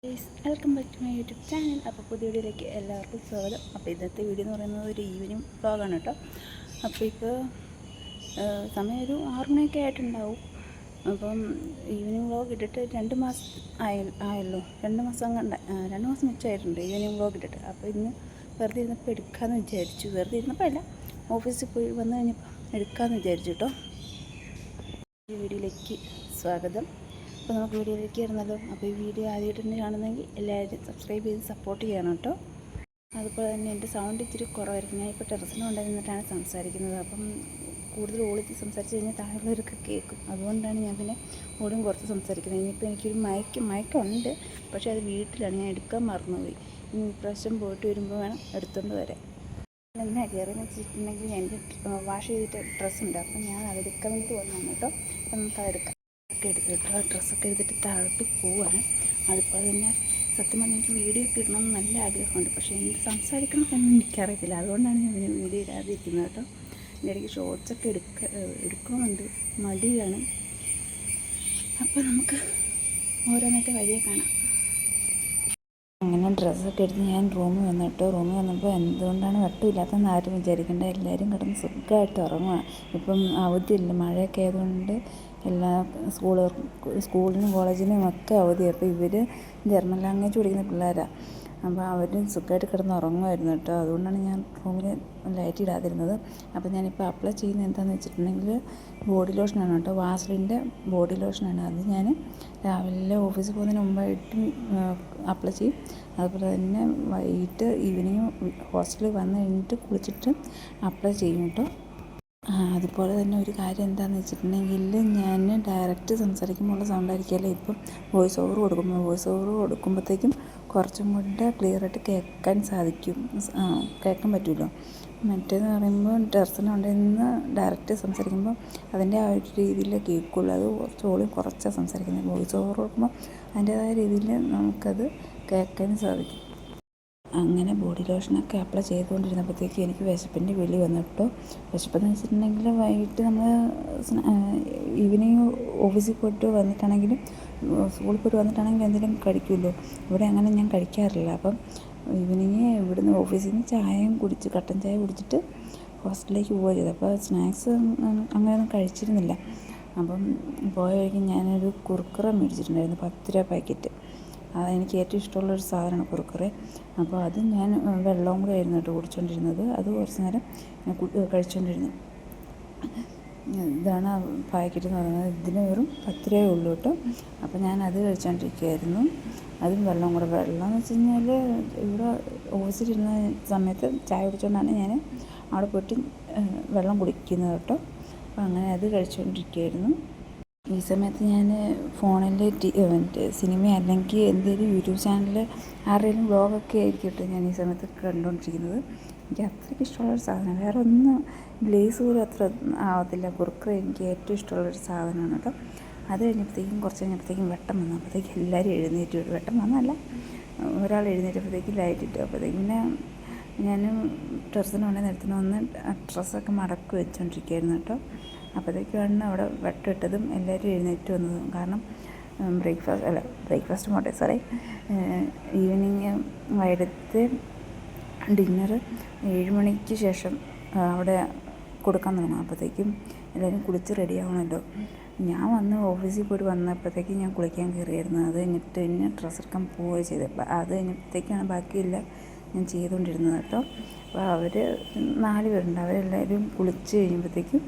Welcome back to my YouTube channel. അപ്പോൾ പുതിയ വീഡിയോയിലേക്ക് എല്ലാവർക്കും സ്വാഗതം. അപ്പോൾ ഇന്നത്തെ വീഡിയോ എന്ന് പറയുന്നത് ഒരു ഈവനിങ് വ്ളോഗാണ് കേട്ടോ. അപ്പോൾ ഇപ്പോൾ സമയം ഒരു 6 മണിയൊക്കെ ആയിട്ടുണ്ടാവും. അപ്പം ഈവനിങ് വ്ളോഗ് ഇട്ടിട്ട് 2 മാസം ആയല്ലോ. 2 മാസം 2 മാസം മിച്ചമായിട്ടുണ്ട് ഈവനിങ് വ്ളോഗ് ഇട്ടിട്ട്. അപ്പോൾ ഇന്ന് വെറുതെ ഇരുന്നപ്പോൾ എടുക്കാമെന്ന് വിചാരിച്ചു. വെറുതെ ഇരുന്നപ്പോൾ അല്ല, ഓഫീസിൽ പോയി വന്നു കഴിഞ്ഞപ്പോൾ എടുക്കാമെന്ന് വിചാരിച്ചു കേട്ടോ. ഈ വീഡിയോയിലേക്ക് സ്വാഗതം. അപ്പോൾ നമുക്ക് വീഡിയോയിലേക്ക് വരുന്നല്ലോ. അപ്പോൾ ഈ വീഡിയോ ആദ്യമായിട്ട് തന്നെ കാണുന്നെങ്കിൽ എല്ലാവരും സബ്സ്ക്രൈബ് ചെയ്ത് സപ്പോർട്ട് ചെയ്യണം കേട്ടോ. അതുപോലെ തന്നെ എൻ്റെ സൗണ്ട് ഇച്ചിരി കുറവായിരിക്കും. ഞാൻ ഇപ്പോൾ ടെറസിന് കൊണ്ടുവന്നിട്ടാണ് സംസാരിക്കുന്നത്. അപ്പം കൂടുതൽ ഓടിച്ച് സംസാരിച്ച് കഴിഞ്ഞാൽ താഴെയുള്ളവരൊക്കെ കേൾക്കും. അതുകൊണ്ടാണ് ഞാൻ പിന്നെ ഓടും കുറച്ച് സംസാരിക്കുന്നത്. ഇനിയിപ്പോൾ എനിക്കൊരു മയക്കുണ്ട്, പക്ഷേ അത് വീട്ടിലാണ്, ഞാൻ എടുക്കാൻ മറന്നുപോയി. ഇനി ഇപ്രാവശ്യം പോയിട്ട് വരുമ്പോൾ വേണം എടുത്തുകൊണ്ട് വരാൻ. എന്തിനാ കയറിയെന്ന് വെച്ചിട്ടുണ്ടെങ്കിൽ എൻ്റെ വാഷ് ചെയ്തിട്ട് ഡ്രസ്സുണ്ട്. അപ്പം ഞാൻ അതെടുക്കാൻ വേണ്ടി വന്നതാണ് കേട്ടോ. അപ്പം നമുക്കതെടുക്കാം. എടുത്തിട്ട് ഡ്രസ്സൊക്കെ എടുത്തിട്ട് താഴോട്ട് പോവാണ്. അതുപോലെ തന്നെ സത്യം പറഞ്ഞാൽ എനിക്ക് വീഡിയോ ഒക്കെ ഇടണമെന്ന് നല്ല ആഗ്രഹമുണ്ട്, പക്ഷേ എന്ത് സംസാരിക്കണം എന്ന് എനിക്കറിയത്തില്ല. അതുകൊണ്ടാണ് ഞാൻ വീഡിയോ ഇടാതിരിക്കുന്നത് കേട്ടോ. എൻ്റെ ഇടയ്ക്ക് ഷോർട്സൊക്കെ എടുക്കണമെന്നുണ്ട്, മടിയാണ്. അപ്പോൾ നമുക്ക് ഓരോന്നൊക്കെ വഴിയെ കാണാം. അങ്ങനെ ഡ്രസ്സൊക്കെ എടുത്ത് ഞാൻ റൂമിൽ വന്നിട്ട് റൂമിൽ വന്നപ്പോൾ എന്തുകൊണ്ടാണ് വെട്ടമില്ലാത്തതെന്ന് ആരും വിചാരിക്കേണ്ട. എല്ലാവരും കിടന്ന് സുഖമായിട്ട് ഉറങ്ങുക. ഇപ്പം അവധിയില്ല, മഴയൊക്കെ ആയതുകൊണ്ട് എല്ലാ സ്കൂളിനും കോളേജിനും ഒക്കെ അവധിയാണ്. അപ്പോൾ ഇവർ ജർമ്മൻ ലാംഗ്വേജ് പഠിക്കുന്ന പിള്ളേരാണ്. അപ്പോൾ അവർ സുഖമായിട്ട് കിടന്ന് ഉറങ്ങുമായിരുന്നു കേട്ടോ. അതുകൊണ്ടാണ് ഞാൻ റൂമിൽ ലൈറ്റ് ഇടാതിരുന്നത്. അപ്പോൾ ഞാനിപ്പോൾ അപ്ലൈ ചെയ്യുന്നത് എന്താണെന്ന് വെച്ചിട്ടുണ്ടെങ്കിൽ ബോഡി ലോഷനാണ് കേട്ടോ. വാസലിൻ്റെ ബോഡി ലോഷനാണ്. അത് ഞാൻ രാവിലെ ഓഫീസിൽ പോകുന്നതിന് മുമ്പായിട്ടും അപ്ലൈ ചെയ്യും. അതുപോലെ തന്നെ വൈകിട്ട് ഈവനിങ് ഹോസ്റ്റലിൽ വന്ന് കഴിഞ്ഞിട്ട് കുളിച്ചിട്ട് അപ്ലൈ ചെയ്യും കേട്ടോ. അതുപോലെ തന്നെ ഒരു കാര്യം എന്താണെന്ന് വെച്ചിട്ടുണ്ടെങ്കിൽ ഞാൻ ഡയറക്റ്റ് സംസാരിക്കുമ്പോൾ സൗണ്ടായിരിക്കുമല്ലോ. ഇപ്പം വോയിസ് ഓവർ കൊടുക്കുമ്പോഴത്തേക്കും കുറച്ചും കൂടെ ക്ലിയറായിട്ട് കേൾക്കാൻ കേൾക്കാൻ പറ്റുമല്ലോ. മറ്റേന്ന് പറയുമ്പോൾ ടെറസിന് കൊണ്ടുവന്ന് ഡയറക്റ്റ് സംസാരിക്കുമ്പോൾ അതിൻ്റെ ആ ഒരു രീതിയിൽ കേൾക്കുള്ളൂ. അത് കുറച്ചാണ് സംസാരിക്കുന്നത്. വോയിസ് ഓവർ കൊടുക്കുമ്പോൾ അതിൻ്റേതായ രീതിയിൽ നമുക്കത് കേൾക്കാൻ സാധിക്കും. അങ്ങനെ ബോഡി ലോഷനൊക്കെ അപ്ലൈ ചെയ്തുകൊണ്ടിരുന്നപ്പോഴത്തേക്കും എനിക്ക് വിശപ്പിൻ്റെ വിളി വന്നു കേട്ടോ. വിശപ്പെന്ന് വെച്ചിട്ടുണ്ടെങ്കിൽ വൈകിട്ട് നമ്മൾ ഈവനിങ് ഓഫീസിൽ പോയിട്ട് വന്നിട്ടാണെങ്കിലും സ്കൂളിൽ പോയിട്ട് വന്നിട്ടാണെങ്കിലും എന്തെങ്കിലും കഴിക്കുമല്ലോ. ഇവിടെ അങ്ങനെ ഞാൻ കഴിക്കാറില്ല. അപ്പം ഈവനിങ് ഇവിടുന്ന് ഓഫീസിൽ നിന്ന് കട്ടൻ ചായ കുടിച്ചിട്ട് ഹോസ്റ്റലിലേക്ക് പോവുക ചെയ്തത്. അപ്പോൾ സ്നാക്സ് അങ്ങനെയൊന്നും കഴിച്ചിരുന്നില്ല. അപ്പം പോയ വഴിക്ക് ഞാനൊരു കുർക്കുറ മേടിച്ചിട്ടുണ്ടായിരുന്നു, 10 രൂപ പാക്കറ്റ്. അതെനിക്ക് ഏറ്റവും ഇഷ്ടമുള്ളൊരു സാധനമാണ് കുർക്കുറെ. അപ്പോൾ അത് ഞാൻ വെള്ളവും കൂടെ ആയിരുന്നു കേട്ടോ കുടിച്ചുകൊണ്ടിരുന്നത്. അത് കുറച്ച് നേരം കഴിച്ചുകൊണ്ടിരുന്നു. ഇതാണ് പാക്കറ്റ് എന്ന് പറയുന്നത്. ഇതിന് വെറും 10 രൂപയേ ഉള്ളൂ കേട്ടോ. അപ്പോൾ ഞാൻ അത് കഴിച്ചുകൊണ്ടിരിക്കുകയായിരുന്നു. അതും വെള്ളം കൂടെ. വെള്ളം എന്ന് വെച്ച് കഴിഞ്ഞാൽ ഇവിടെ ഓഫീസിലിരുന്ന സമയത്ത് ചായ കുടിച്ചുകൊണ്ടാണ് ഞാൻ അവിടെ പോയിട്ട് വെള്ളം കുടിക്കുന്നത് കേട്ടോ. അപ്പോൾ അങ്ങനെ അത് കഴിച്ചുകൊണ്ടിരിക്കുകയായിരുന്നു. ഈ സമയത്ത് ഞാൻ ഫോണിൽ സിനിമ അല്ലെങ്കിൽ എന്തെങ്കിലും യൂട്യൂബ് ചാനൽ ആരുടെയും വ്ളോഗൊക്കെ ആയിരിക്കും കേട്ടോ ഞാൻ ഈ സമയത്ത് കണ്ടുകൊണ്ടിരിക്കുന്നത്. എനിക്ക് അത്രയ്ക്ക് ഇഷ്ടമുള്ളൊരു സാധനം. വേറെ ഒന്നും ലേസ് പോലും അത്ര ആവത്തില്ല. കുർക്കുറ എനിക്ക് ഏറ്റവും ഇഷ്ടമുള്ളൊരു സാധനമാണ് കേട്ടോ. അത് കുറച്ച് കഴിഞ്ഞപ്പോഴത്തേക്കും വെട്ടം വന്നപ്പോഴത്തേക്കും എല്ലാവരും എഴുന്നേറ്റ് വരും. വെട്ടം വന്നല്ല, ഒരാൾ എഴുന്നേറ്റപ്പോഴത്തേക്കും ലൈറ്റ് ഇട്ടു. അപ്പോഴത്തേക്കും പിന്നെ ഞാനും ടെറസിന് കൊണ്ടേ നിർത്തുന്ന വന്ന് ഡ്രസ്സൊക്കെ മടക്കി വെച്ചുകൊണ്ടിരിക്കുകയായിരുന്നു കേട്ടോ. അപ്പോഴത്തേക്കാണ് അവിടെ വെട്ടമിട്ടതും എല്ലാവരും എഴുന്നേറ്റ് വന്നതും. കാരണം ബ്രേക്ക്ഫാസ്റ്റ് പോട്ടെ, ഈവനിങ് വൈകിട്ടത്തെ ഡിന്നർ 7 മണിക്ക് ശേഷം അവിടെ കൊടുക്കാൻ തുടങ്ങും. അപ്പോഴത്തേക്കും എല്ലാവരും കുളിച്ച് റെഡി ആവണമല്ലോ. ഞാൻ വന്ന് ഓഫീസിൽ പോയിട്ട് വന്നപ്പോഴത്തേക്കും ഞാൻ കുളിക്കാൻ കയറിയായിരുന്നു. അത് കഴിഞ്ഞിട്ട് പിന്നെ ഡ്രസ്സ് എടുക്കാൻ പോവുകയും ചെയ്തത്. അത് കഴിഞ്ഞപ്പോഴത്തേക്കാണ് ബാക്കിയെല്ലാം ഞാൻ ചെയ്തുകൊണ്ടിരുന്നത് കേട്ടോ. അപ്പോൾ അവർ 4 പേരുണ്ട്. അവരെല്ലാവരും കുളിച്ച് കഴിയുമ്പോഴത്തേക്കും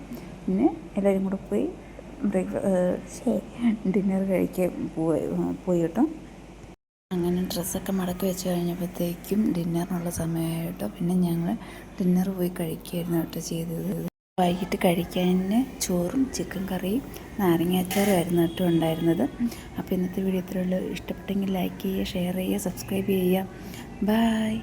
പിന്നെ എല്ലാവരും കൂടെ പോയി ഡിന്നർ കഴിക്കാൻ പോയി കേട്ടോ. അങ്ങനെ ഡ്രസ്സൊക്കെ മടക്കി വെച്ച് കഴിഞ്ഞപ്പോഴത്തേക്കും ഡിന്നറിനുള്ള സമയമായി കേട്ടോ. പിന്നെ ഞങ്ങൾ ഡിന്നർ പോയി കഴിക്കുകയായിരുന്നു കേട്ടോ ചെയ്തത്. വൈകിട്ട് കഴിക്കാൻ ചോറും ചിക്കൻ കറിയും നാരങ്ങാച്ചാറും ആയിരുന്നു കേട്ടോ ഉണ്ടായിരുന്നത്. അപ്പോൾ ഇന്നത്തെ വീഡിയോ ഇത്രയുള്ളൂ. ഇഷ്ടപ്പെട്ടെങ്കിൽ ലൈക്ക് ചെയ്യുക, ഷെയർ ചെയ്യുക, സബ്സ്ക്രൈബ് ചെയ്യുക. ബൈ.